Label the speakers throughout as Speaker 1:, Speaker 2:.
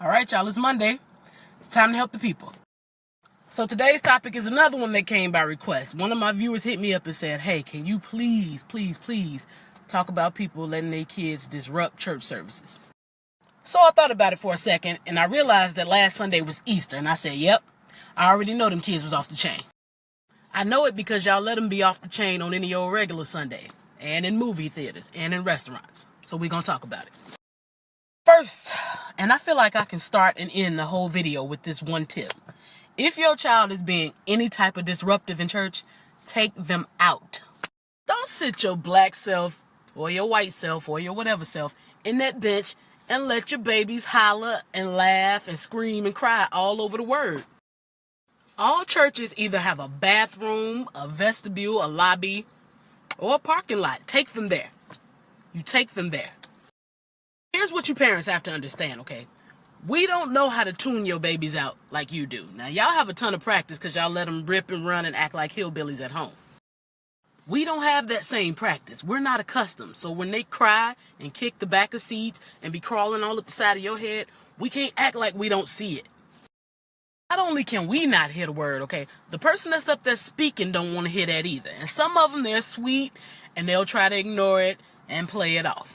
Speaker 1: All right, y'all, it's Monday. It's time to help the people. So today's topic is another one that came by request. One of my viewers hit me up and said, hey, can you please talk about people letting their kids disrupt church services? So I thought about it for a second, and I realized that last Sunday was Easter, and I said, yep, I already know them kids was off the chain. I know it because y'all let them be off the chain on any old regular Sunday, and in movie theaters, and in restaurants. So we're going to talk about it. First, and I feel like I can start and end the whole video with this one tip. If your child is being any type of disruptive in church, take them out. Don't sit your black self or your white self or your whatever self in that bench and let your babies holler and laugh and scream and cry all over the word. All churches either have a bathroom, a vestibule, a lobby, or a parking lot. Take them there. You take them there. Here's what you parents have to understand, okay? We don't know how to tune your babies out like you do. Now, y'all have a ton of practice because y'all let them rip and run and act like hillbillies at home. We don't have that same practice. We're not accustomed. So when they cry and kick the back of seats and be crawling all up the side of your head, we can't act like we don't see it. Not only can we not hear the word, okay, the person that's up there speaking don't want to hear that either. And some of them, they're sweet and they'll try to ignore it and play it off.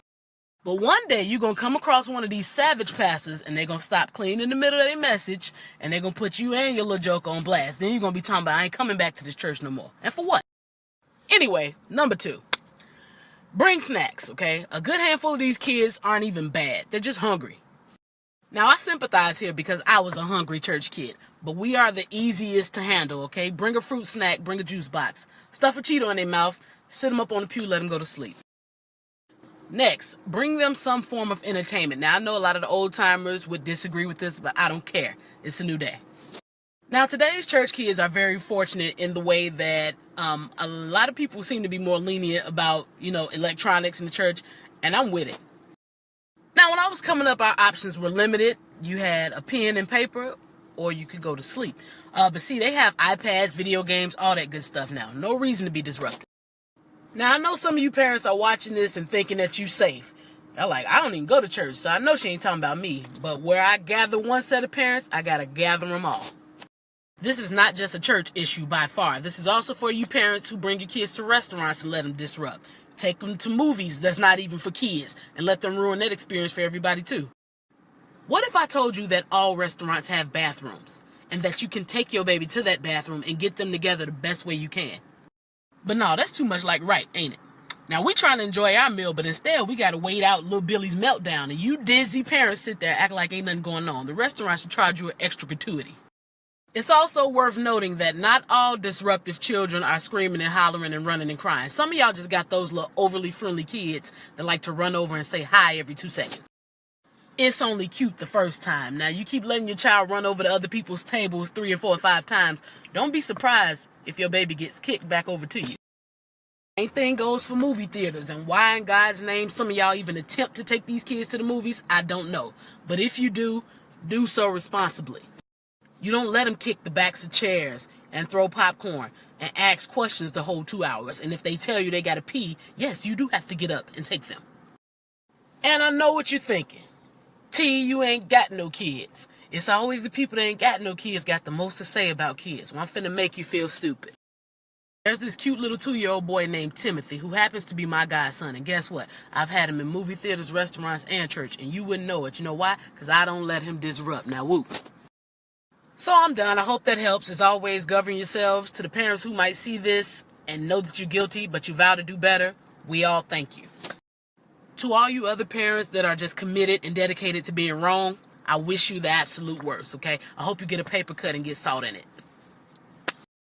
Speaker 1: But one day you're going to come across one of these savage pastors and they're going to stop clean in the middle of their message and they're going to put you and your little joke on blast. Then you're going to be talking about, I ain't coming back to this church no more. And for what? Anyway, number 2. Bring snacks, okay? A good handful of these kids aren't even bad. They're just hungry. Now, I sympathize here because I was a hungry church kid. But we are the easiest to handle, okay? Bring a fruit snack, bring a juice box. Stuff a Cheeto in their mouth, sit them up on the pew, let them go to sleep. Next, bring them some form of entertainment. Now, I know a lot of the old timers would disagree with this, but I don't care. It's a new day. Now, today's church kids are very fortunate in the way that a lot of people seem to be more lenient about, electronics in the church, and I'm with it. Now, when I was coming up, our options were limited. You had a pen and paper, or you could go to sleep. But see, they have iPads, video games, all that good stuff now. No reason to be disruptive. Now, I know some of you parents are watching this and thinking that you're safe. You're like, I don't even go to church, so I know she ain't talking about me. But where I gather one set of parents, I gotta gather them all. This is not just a church issue by far. This is also for you parents who bring your kids to restaurants and let them disrupt. Take them to movies that's not even for kids and let them ruin that experience for everybody too. What if I told you that all restaurants have bathrooms and that you can take your baby to that bathroom and get them together the best way you can? But no, that's too much like right, ain't it? Now, we trying to enjoy our meal, but instead we got to wait out little Billy's meltdown, and you dizzy parents sit there acting like ain't nothing going on. The restaurant should charge you an extra gratuity. It's also worth noting that not all disruptive children are screaming and hollering and running and crying. Some of y'all just got those little overly friendly kids that like to run over and say hi every 2 seconds. It's only cute the first time. Now, you keep letting your child run over to other people's tables 3 or 4 or 5 times. Don't be surprised if your baby gets kicked back over to you. Same thing goes for movie theaters. And why in God's name some of y'all even attempt to take these kids to the movies, I don't know. But if you do, do so responsibly. You don't let them kick the backs of chairs and throw popcorn and ask questions the whole 2 hours. And if they tell you they got to pee, yes, you do have to get up and take them. And I know what you're thinking. T, you ain't got no kids. It's always the people that ain't got no kids got the most to say about kids. Well, I'm finna make you feel stupid. There's this cute little 2-year-old boy named Timothy who happens to be my godson. And guess what? I've had him in movie theaters, restaurants, and church. And you wouldn't know it. You know why? Because I don't let him disrupt. Now, whoop. So I'm done. I hope that helps. As always, govern yourselves. To the parents who might see this and know that you're guilty, but you vow to do better, we all thank you. To all you other parents that are just committed and dedicated to being wrong, I wish you the absolute worst, okay? I hope you get a paper cut and get salt in it.